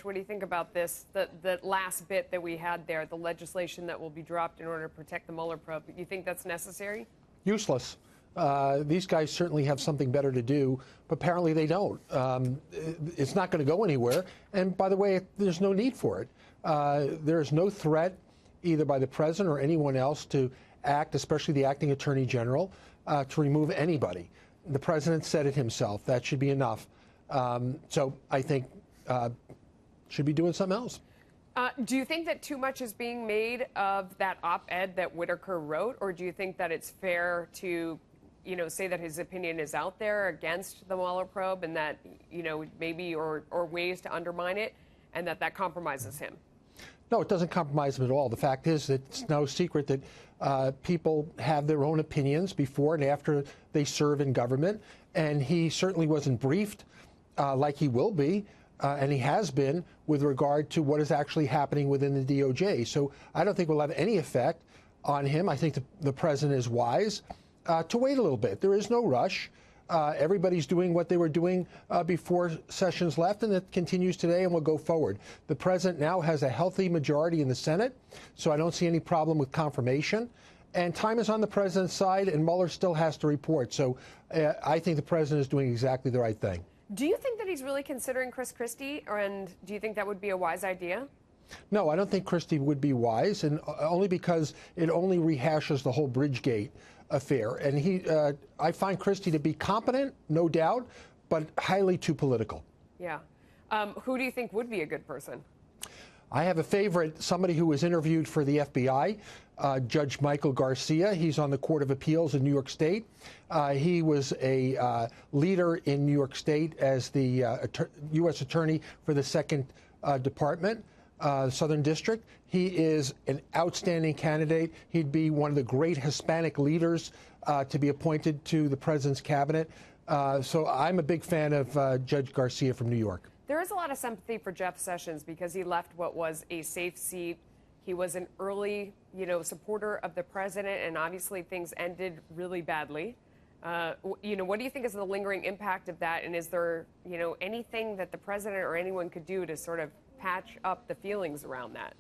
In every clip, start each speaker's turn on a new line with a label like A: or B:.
A: Rich, what do you think about this, the last bit that we had there, the legislation that will be dropped in order to protect the Mueller probe? Do you think that's necessary?
B: Useless. These guys certainly have something better to do, but apparently they don't. It's not going to go anywhere. And by the way, there's no need for it. There is no threat either by the president or anyone else to act, especially the acting attorney general, to remove anybody. The president said it himself. That should be enough. So I think should be doing something else.
A: Do you think that too much is being made of that op-ed that Whitaker wrote, or do you think that it's fair to, say that his opinion is out there against the Mueller probe and that, maybe or ways to undermine it, and that compromises him?
B: No, it doesn't compromise him at all. The fact is that it's no secret that people have their own opinions before and after they serve in government, and he certainly wasn't briefed like he will be. And he has been with regard to what is actually happening within the DOJ. So I don't think we'll have any effect on him. I think the president is wise to wait a little bit. There is no rush. Everybody's doing what they were doing before Sessions left, and it continues today and will go forward. The president now has a healthy majority in the Senate, so I don't see any problem with confirmation. And time is on the president's side, and Mueller still has to report. So I think the president is doing exactly the right thing.
A: Do you think that he's really considering Chris Christie, and do you think that would be a wise idea?
B: No, I don't think Christie would be wise, and only because it only rehashes the whole Bridgegate affair. And I find Christie to be competent, no doubt, but highly too political.
A: Yeah. Who do you think would be a good person?
B: I have a favorite, somebody who was interviewed for the FBI, Judge Michael Garcia. He's on the Court of Appeals in New York State. He was a leader in New York State as the U.S. Attorney for the Second Department, Southern District. He is an outstanding candidate. He'd be one of the great Hispanic leaders to be appointed to the president's cabinet. So I'm a big fan of Judge Garcia from New York.
A: There is a lot of sympathy for Jeff Sessions because he left what was a safe seat. He was an early, supporter of the president, and obviously things ended really badly. What do you think is the lingering impact of that? And is there, anything that the president or anyone could do to sort of patch up the feelings around that?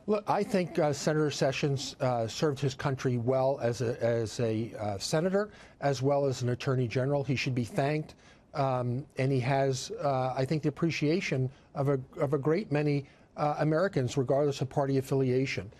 B: Look, I think Senator Sessions served his country well as a senator, as well as an attorney general. He should be thanked. And he has, I think, the appreciation of a great many Americans, regardless of party affiliation.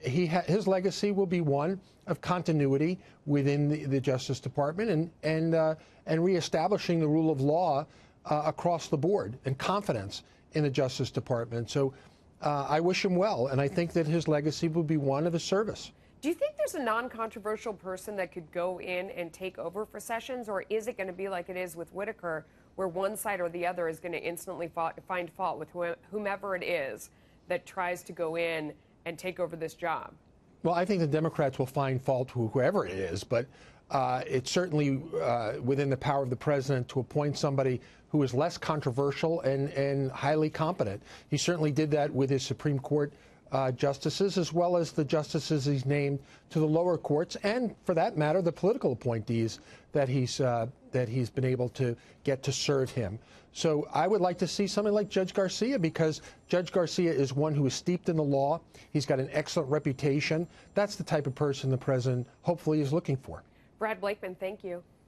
B: His legacy will be one of continuity within the Justice Department and reestablishing the rule of law across the board and confidence in the Justice Department. So I wish him well, and I think that his legacy will be one of his service.
A: Do you think there's a non-controversial person that could go in and take over for Sessions, or is it going to be like it is with Whitaker, where one side or the other is going to instantly find fault with whomever it is that tries to go in and take over this job?
B: Well, I think the Democrats will find fault with whoever it is, but it's certainly within the power of the president to appoint somebody who is less controversial and highly competent. He certainly did that with his Supreme Court justices, as well as the justices he's named to the lower courts, and for that matter, the political appointees that he's been able to get to serve him. So I would like to see somebody like Judge Garcia, because Judge Garcia is one who is steeped in the law. He's got an excellent reputation. That's the type of person the president hopefully is looking for.
A: Brad Blakeman, thank you.